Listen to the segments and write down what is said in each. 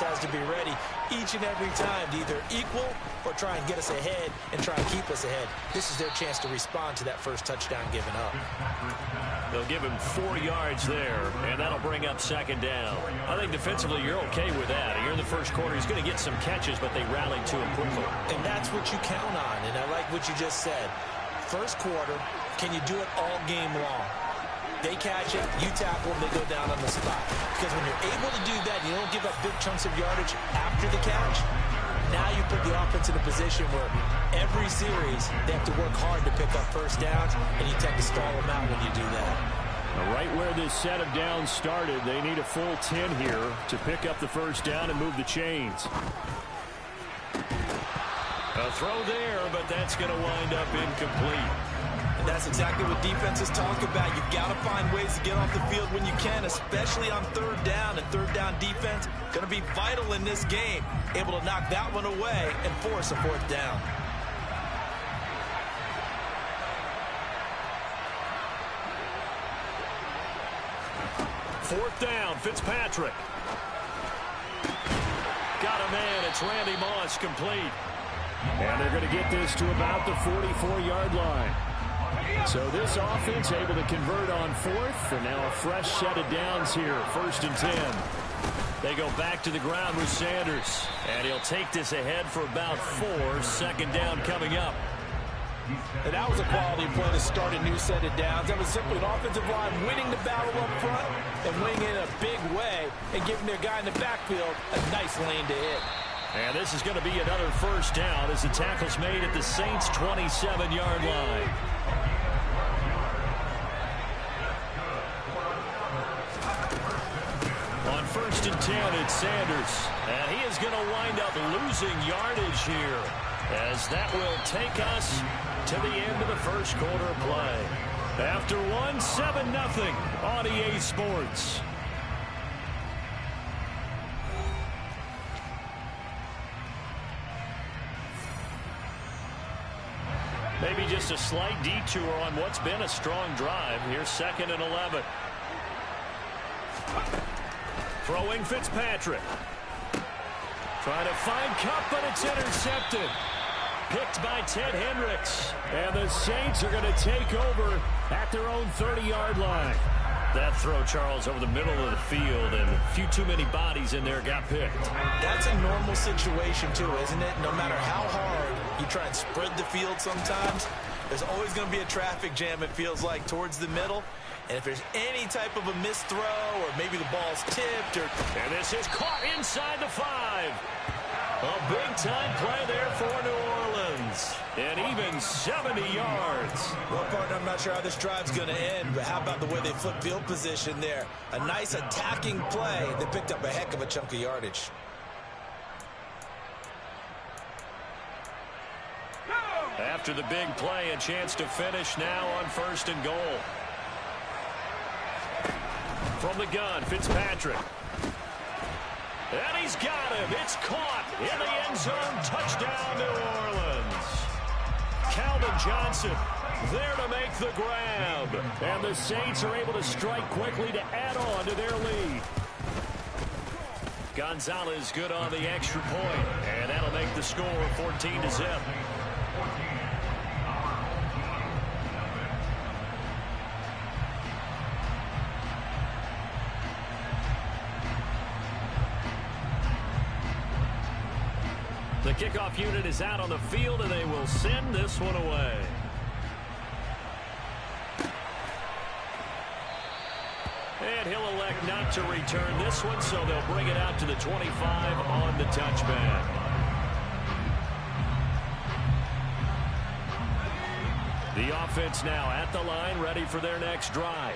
has to be ready each and every time to either equal or try and get us ahead and try and keep us ahead. This is their chance to respond to that first touchdown given up. They'll give him 4 yards there, and that'll bring up second down. I think defensively you're okay with that. Here in the first quarter, he's going to get some catches, but they rallied to him quickly. And that's what you count on, and I like what you just said. First quarter, can you do it all game long? They catch it, you tackle them, they go down on the spot. Because when you're able to do that, you don't give up big chunks of yardage after the catch, now you put the offense in a position where every series they have to work hard to pick up first downs, and you tend to stall them out when you do that. Right where this set of downs started, they need a full 10 here to pick up the first down and move the chains. A throw there, but that's going to wind up incomplete. And that's exactly what defenses talk about. You've got to find ways to get off the field when you can, especially on third down. And third down defense going to be vital in this game. Able to knock that one away and force a fourth down. Fourth down, Fitzpatrick. Got a man, it's Randy Moss, complete. And they're going to get this to about the 44-yard line. So this offense able to convert on fourth, and now a fresh set of downs here, 1st and 10. They go back to the ground with Sanders, and he'll take this ahead for about 4, second down coming up. And that was a quality play to start a new set of downs. That was simply an offensive line winning the battle up front and winning it in a big way and giving their guy in the backfield a nice lane to hit. And this is going to be another first down as the tackle's made at the Saints' 27-yard line. On 1st and 10, it's Sanders. And he is going to wind up losing yardage here, as that will take us to the end of the first quarter of play. After one, 7-0 on EA Sports. Maybe just a slight detour on what's been a strong drive. Here's 2nd and 11. Throwing Fitzpatrick. Trying to find Kupp, but it's intercepted. Picked by Ted Hendricks. And the Saints are going to take over at their own 30-yard line. That throw, Charles, over the middle of the field, and a few too many bodies in there got picked. That's a normal situation, too, isn't it? No matter how hard you try and spread the field sometimes, there's always going to be a traffic jam, it feels like, towards the middle. And if there's any type of a missed throw, or maybe the ball's tipped, or... And this is caught inside the 5. A big-time play there for New Orleans. And even 70 yards. Well, partner, I'm not sure how this drive's going to end, but how about the way they flip field position there? A nice attacking play that picked up a heck of a chunk of yardage. After the big play, a chance to finish now on 1st and goal. From the gun, Fitzpatrick. And he's got him. It's caught in the end zone. Touchdown, New Orleans. Calvin Johnson there to make the grab. And the Saints are able to strike quickly to add on to their lead. Gonzalez good on the extra point. And that'll make the score 14-0. The kickoff unit is out on the field, and they will send this one away. And he'll elect not to return this one, so they'll bring it out to the 25 on the touchback. The offense now at the line, ready for their next drive.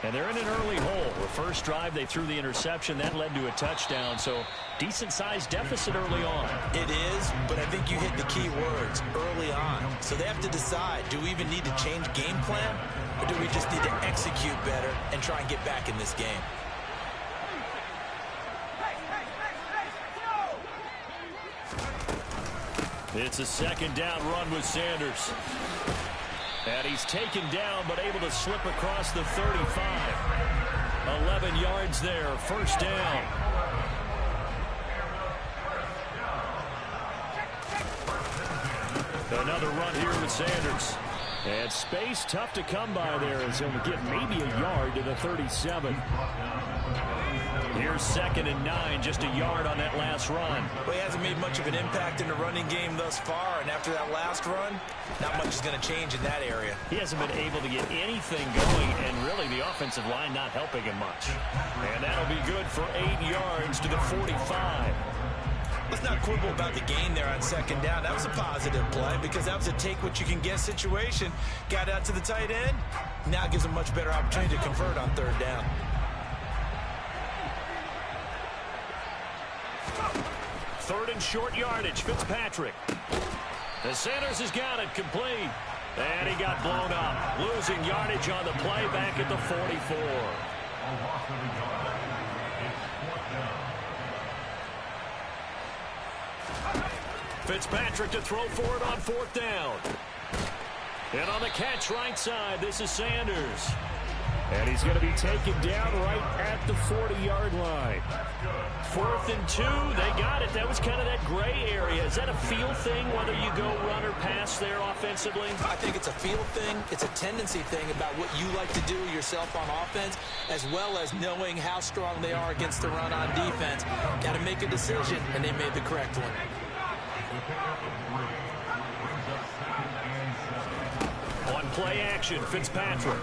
And they're in an early hole. The first drive, they threw the interception. That led to a touchdown, so decent-sized deficit early on. It is, but I think you hit the key words, early on. So they have to decide, do we even need to change game plan, or do we just need to execute better and try and get back in this game? It's a second down run with Sanders. And he's taken down, but able to slip across the 35. 11 yards there, first down. Another run here with Sanders. And space tough to come by there as he'll get maybe a yard to the 37. Here's 2nd and 9, just a yard on that last run. Well, he hasn't made much of an impact in the running game thus far, and after that last run, not much is going to change in that area. He hasn't been able to get anything going, and really the offensive line not helping him much. And that'll be good for 8 yards to the 45. Let's not quibble about the gain there on 2nd down. That was a positive play because that was a take-what-you-can-get situation. Got out to the tight end. Now gives him a much better opportunity to convert on 3rd down. Third and short yardage, Fitzpatrick. And Sanders has got it complete. And he got blown up. Losing yardage on the play back at the 44. Fitzpatrick to throw for it on 4th down. And on the catch right side, this is Sanders. And he's going to be taken down right at the 40-yard line. 4th and 2, they got it. That was kind of that gray area. Is that a feel thing, whether you go run or pass there offensively? I think it's a feel thing. It's a tendency thing about what you like to do yourself on offense, as well as knowing how strong they are against the run on defense. Got to make a decision, and they made the correct one. On play action, Fitzpatrick.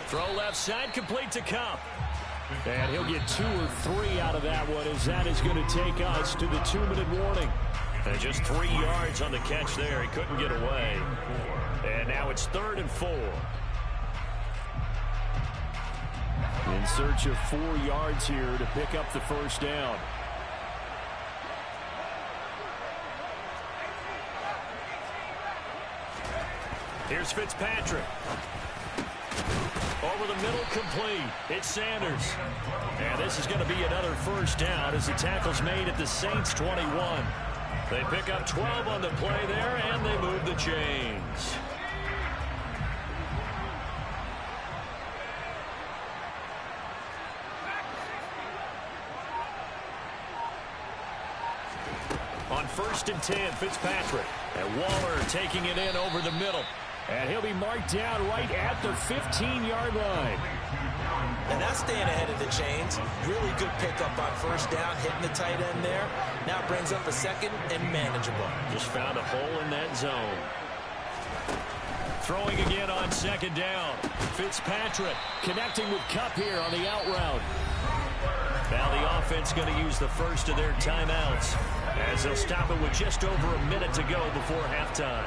Throw left side, complete to Kupp. And he'll get 2 or 3 out of that one, as that is going to take us to the 2-minute warning. And just 3 yards on the catch there. He couldn't get away. And now it's 3rd and 4. In search of 4 yards here to pick up the 1st down. Here's Fitzpatrick. Over the middle, complete. It's Sanders. And this is going to be another 1st down as the tackle's made at the Saints 21. They pick up 12 on the play there, and they move the chains. On 1st and 10, Fitzpatrick. And Waller taking it in over the middle. And he'll be marked down right at the 15-yard line. And that's staying ahead of the chains. Really good pickup on 1st down, hitting the tight end there. Now brings up a 2nd and manageable. Just found a hole in that zone. Throwing again on 2nd down. Fitzpatrick connecting with Kupp here on the out route. Now the offense going to use the first of their timeouts as they'll stop it with just over a minute to go before halftime.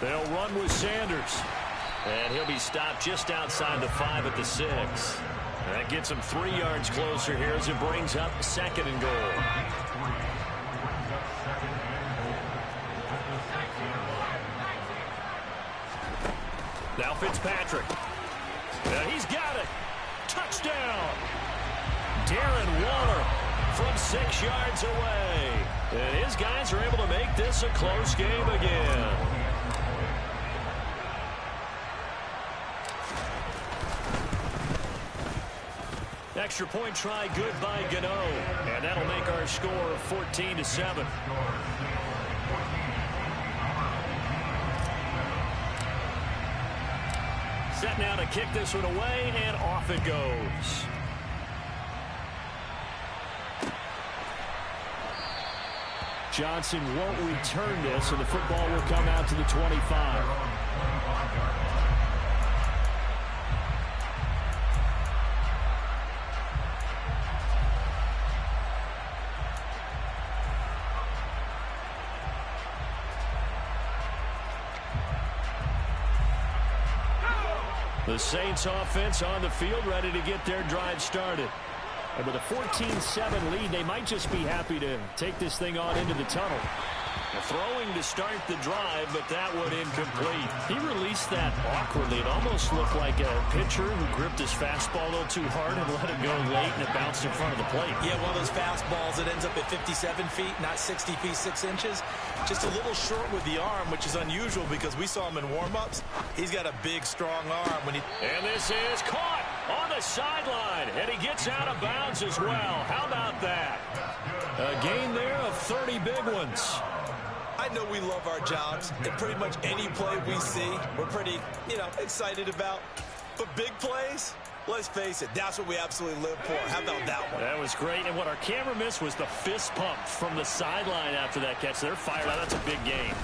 They'll run with Sanders. And he'll be stopped just outside the 5 at the 6. That gets him 3 yards closer here as it brings up 2nd and goal. Now Fitzpatrick. And he's got it. Touchdown. Darren Waller from 6 yards away. And his guys are able to make this a close game again. Extra point try good by Gano. And that'll make our score 14-7. Set now to kick this one away, and off it goes. Johnson won't return this, and the football will come out to the 25. The Saints offense on the field, ready to get their drive started. And with a 14-7 lead, they might just be happy to take this thing on into the tunnel. Throwing to start the drive, but that one incomplete. He released that awkwardly. It almost looked like a pitcher who gripped his fastball a little too hard and let it go late, and it bounced in front of the plate. Yeah, one of those fastballs that ends up at 57 feet, not 60 feet, 6 inches. Just a little short with the arm, which is unusual because we saw him in warm-ups. He's got a big, strong arm. And this is caught. on the sideline, and he gets out of bounds as well. How about that? A gain there of 30 big ones. I know we love our jobs, and pretty much any play we see, we're pretty, excited about. But big plays, let's face it, that's what we absolutely live for. How about that one? That was great, and what our camera missed was the fist pump from the sideline after that catch. They're fired out. That's a big gain.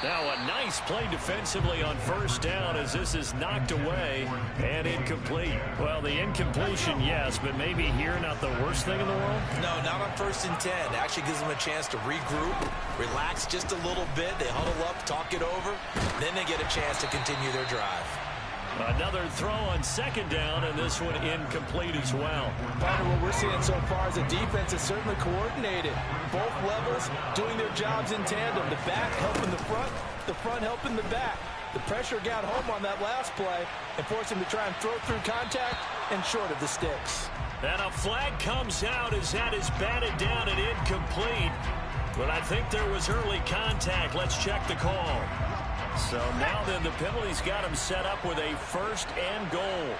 Now a nice play defensively on first down as this is knocked away and incomplete. Well, the incompletion, yes, but maybe here not the worst thing in the world? No, not on 1st and 10. Actually gives them a chance to regroup, relax just a little bit. They huddle up, talk it over, then they get a chance to continue their drive. Another throw on 2nd down, and this one incomplete as well. Part of what we're seeing so far is the defense is certainly coordinated. Both levels doing their jobs in tandem. The back helping the front helping the back. The pressure got home on that last play and forced him to try and throw through contact and short of the sticks. And a flag comes out as that is batted down and incomplete. But I think there was early contact. Let's check the call. So now then the penalty's got him set up with a 1st and goal.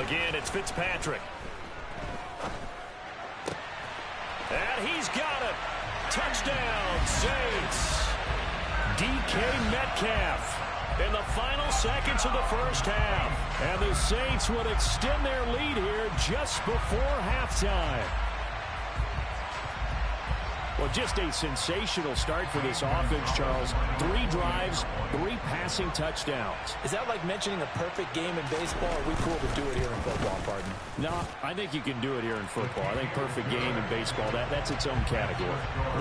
Again, it's Fitzpatrick. And he's got it. Touchdown, Saints. DK Metcalf in the final seconds of the first half. And the Saints would extend their lead here just before halftime. Well, just a sensational start for this offense, Charles. 3 drives, 3 passing touchdowns. Is that like mentioning a perfect game in baseball? Or are we cool to do it here in football, pardon? No, I think you can do it here in football. I think perfect game in baseball, that's its own category.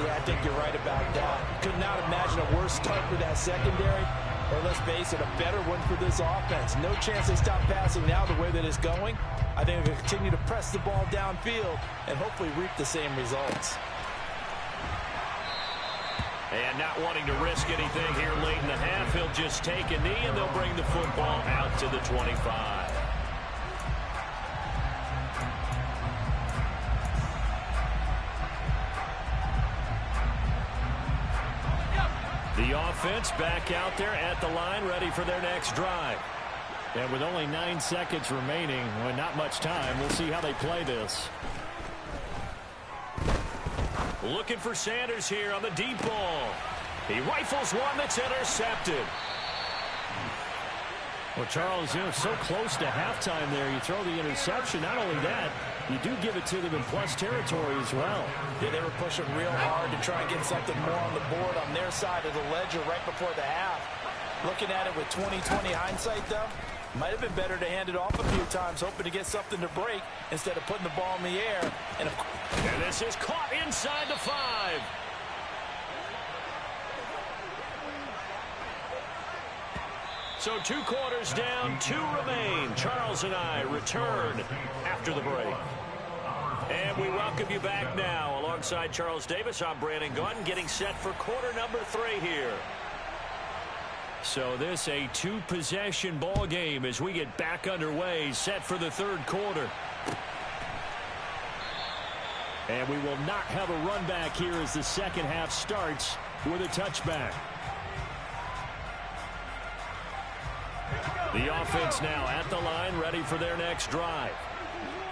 Yeah, I think you're right about that. Could not imagine a worse start for that secondary. Or let's face it, a better one for this offense. No chance they stop passing now the way that it's going. I think they'll continue to press the ball downfield and hopefully reap the same results. And not wanting to risk anything here late in the half, he'll just take a knee, and they'll bring the football out to the 25. The offense back out there at the line, ready for their next drive. And with only 9 seconds remaining, well, not much time, we'll see how they play this. Looking for Sanders here on the deep ball. He rifles one that's intercepted. Well, Charles, so close to halftime there. You throw the interception. Not only that, you do give it to them in plus territory as well. Yeah, they were pushing real hard to try and get something more on the board on their side of the ledger right before the half. Looking at it with 20/20 hindsight, though, might have been better to hand it off a few times, hoping to get something to break instead of putting the ball in the air. And this is caught inside the 5. So 2 quarters down, 2 remain. Charles and I return after the break. And we welcome you back now. Alongside Charles Davis, I'm Brandon Gunn, getting set for quarter number 3 here. So this a 2-possession ball game as we get back underway, set for the 3rd quarter. And we will not have a run back here as the 2nd half starts with a touchback. The offense now at the line, ready for their next drive.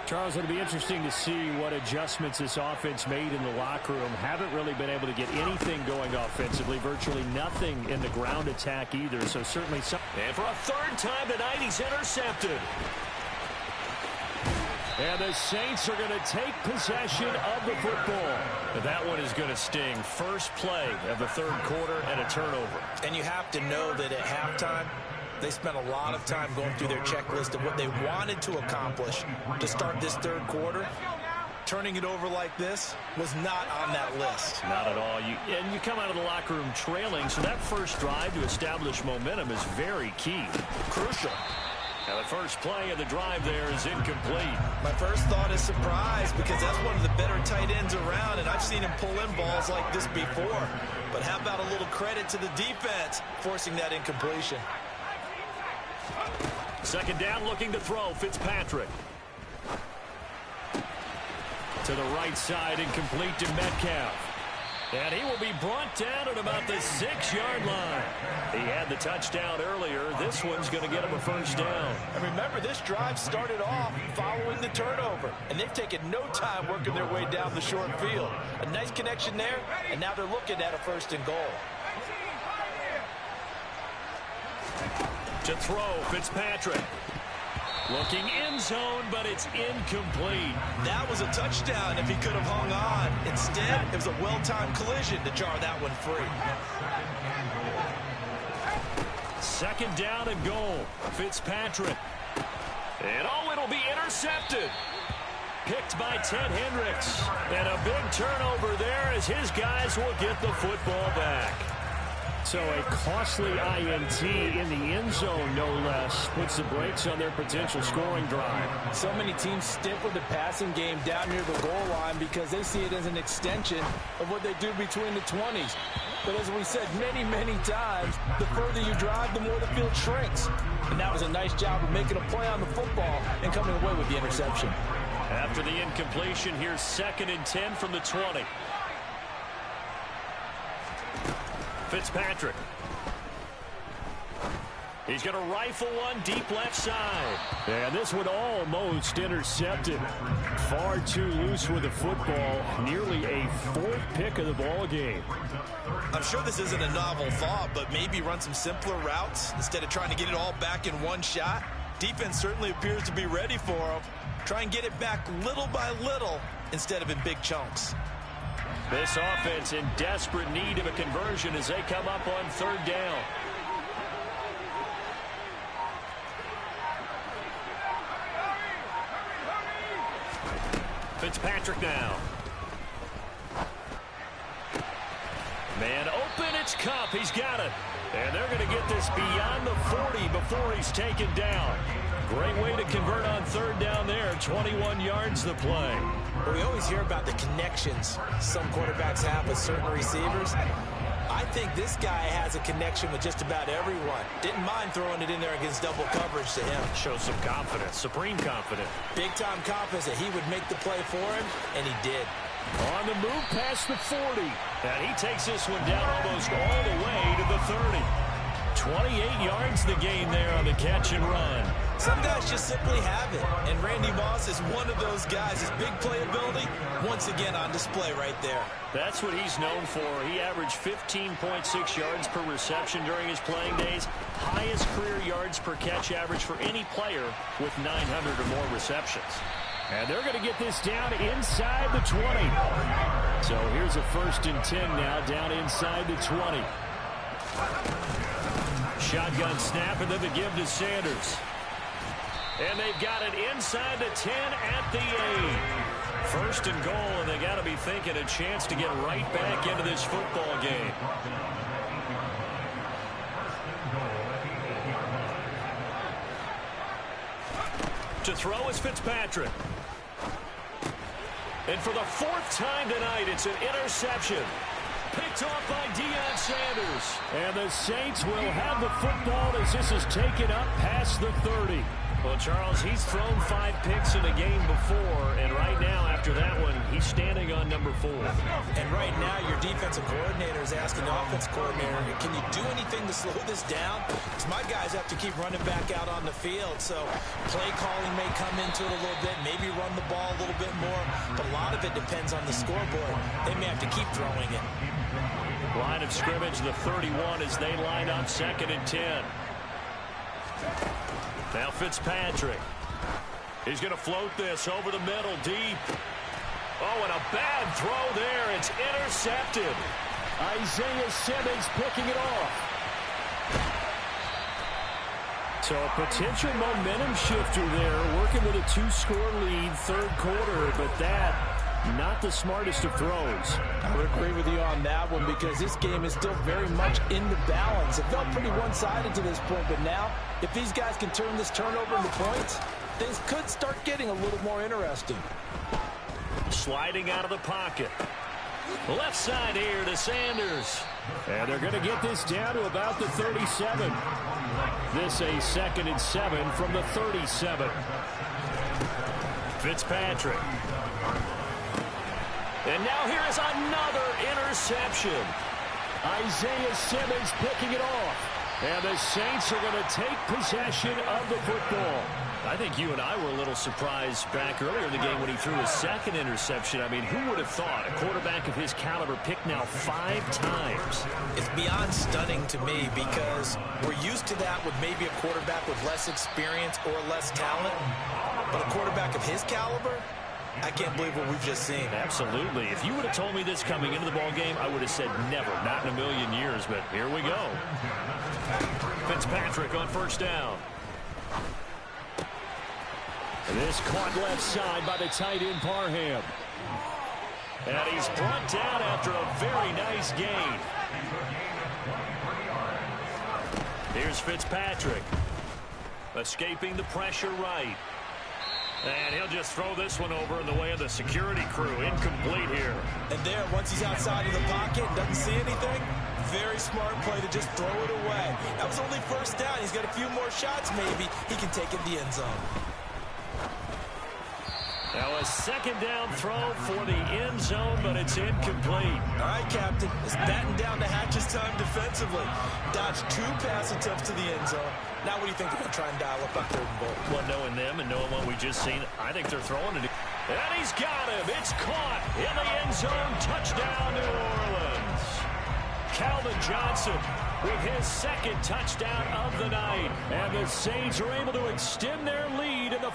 Charles, it'll be interesting to see what adjustments this offense made in the locker room. Haven't really been able to get anything going offensively. Virtually nothing in the ground attack either. So certainly some. And for a 3rd time tonight, he's intercepted. And the Saints are going to take possession of the football. That one is going to sting. First play of the 3rd quarter and a turnover. And you have to know that at halftime, they spent a lot of time going through their checklist of what they wanted to accomplish to start this 3rd quarter. Turning it over like this was not on that list. Not at all. And you come out of the locker room trailing, so that first drive to establish momentum is very key. Crucial. Now the first play of the drive there is incomplete. My first thought is surprise because that's one of the better tight ends around, and I've seen him pull in balls like this before. But how about a little credit to the defense forcing that incompletion? 2nd down, looking to throw. Fitzpatrick. To the right side, incomplete to Metcalf. And he will be brought down at about the 6-yard line. He had the touchdown earlier. This one's going to get him a first down. And remember, this drive started off following the turnover. And they've taken no time working their way down the short field. A nice connection there, and now they're looking at a 1st and goal. To throw, Fitzpatrick. Looking end zone, but it's incomplete. That was a touchdown if he could have hung on. Instead, it was a well-timed collision to jar that one free. 2nd down and goal. Fitzpatrick. And it'll be intercepted. Picked by Ted Hendricks. And a big turnover there as his guys will get the football back. So a costly INT in the end zone, no less, puts the brakes on their potential scoring drive. So many teams stick with the passing game down near the goal line because they see it as an extension of what they do between the 20s. But as we said many, many times, the further you drive, the more the field shrinks. And that was a nice job of making a play on the football and coming away with the interception. After the incompletion, here's 2nd and 10 from the 20. Fitzpatrick. He's going to rifle one deep left side. And this one almost intercepted. Far too loose with the football. Nearly a 4th pick of the ball game. I'm sure this isn't a novel thought, but maybe run some simpler routes instead of trying to get it all back in one shot. Defense certainly appears to be ready for him. Try and get it back little by little instead of in big chunks. This offense in desperate need of a conversion as they come up on 3rd down. Fitzpatrick now. Man open, it's Kupp. He's got it. And they're going to get this beyond the 40 before he's taken down. Great way to convert on 3rd down there. 21 yards the play. Well, we always hear about the connections some quarterbacks have with certain receivers. I think this guy has a connection with just about everyone. Didn't mind throwing it in there against double coverage to him. Shows some confidence, supreme confidence. Big-time confidence that he would make the play for him, and he did. On the move past the 40. And he takes this one down almost all the way to the 30. 28 yards the gain there on the catch and run. Some guys just simply have it, and Randy Moss is one of those guys. His big playability, once again on display right there. That's what he's known for. He averaged 15.6 yards per reception during his playing days. Highest career yards per catch average for any player with 900 or more receptions. And they're going to get this down inside the 20. So here's a 1st and 10 now down inside the 20. Shotgun snap and then the give to Sanders. And they've got it inside the 10 at the 8. 1st and goal, and they got to be thinking a chance to get right back into this football game. To throw is Fitzpatrick. And for the 4th time tonight, it's an interception. Picked off by Deion Sanders. And the Saints will have the football as this is taken up past the 30. Well, Charles, he's thrown 5 picks in a game before, and right now, after that one, he's standing on number 4. And right now, your defensive coordinator is asking the offensive coordinator, can you do anything to slow this down? Because my guys have to keep running back out on the field, so play calling may come into it a little bit, maybe run the ball a little bit more, but a lot of it depends on the scoreboard. They may have to keep throwing it. Line of scrimmage, the 31 as they line up 2nd and 10. Now Fitzpatrick. He's going to float this over the middle deep. Oh, and a bad throw there. It's intercepted. Isaiah Simmons picking it off. So a potential momentum shifter there, working with a 2-score lead, 3rd quarter, but that not the smartest of throws. I would agree with you on that one because this game is still very much in the balance. It felt pretty one-sided to this point, but now if these guys can turn this turnover into points, things could start getting a little more interesting. Sliding out of the pocket. Left side here to Sanders. And they're going to get this down to about the 37. This a 2nd and 7 from the 37. Fitzpatrick. And now here is another interception. Isaiah Simmons picking it off. And the Saints are going to take possession of the football. I think you and I were a little surprised back earlier in the game when he threw his second interception. I mean, who would have thought a quarterback of his caliber picked now 5 times? It's beyond stunning to me because we're used to that with maybe a quarterback with less experience or less talent. But a quarterback of his caliber, I can't believe what we've just seen. Absolutely. If you would have told me this coming into the ball game, I would have said never, not in a million years. But here we go. Fitzpatrick on first down. And this caught left side by the tight end Parham. And he's brought down after a very nice gain. Here's Fitzpatrick. Escaping the pressure right. And he'll just throw this one over in the way of the security crew. Incomplete here. And there, once he's outside of the pocket, doesn't see anything, very smart play to just throw it away. That was only first down. He's got a few more shots maybe. He can take it in the end zone. Now a second down throw for the end zone, but it's incomplete. All right, Captain. It's batten down to Hatch's time defensively. Dodged 2 pass attempts to the end zone. Now what do you think they're going to try and dial up on 3rd and goal? Well, knowing them and knowing what we just seen, I think they're throwing it. And he's got him. It's caught in the end zone. Touchdown, New Orleans. Calvin Johnson with his 2nd touchdown of the night. And the Saints are able to extend their lead in the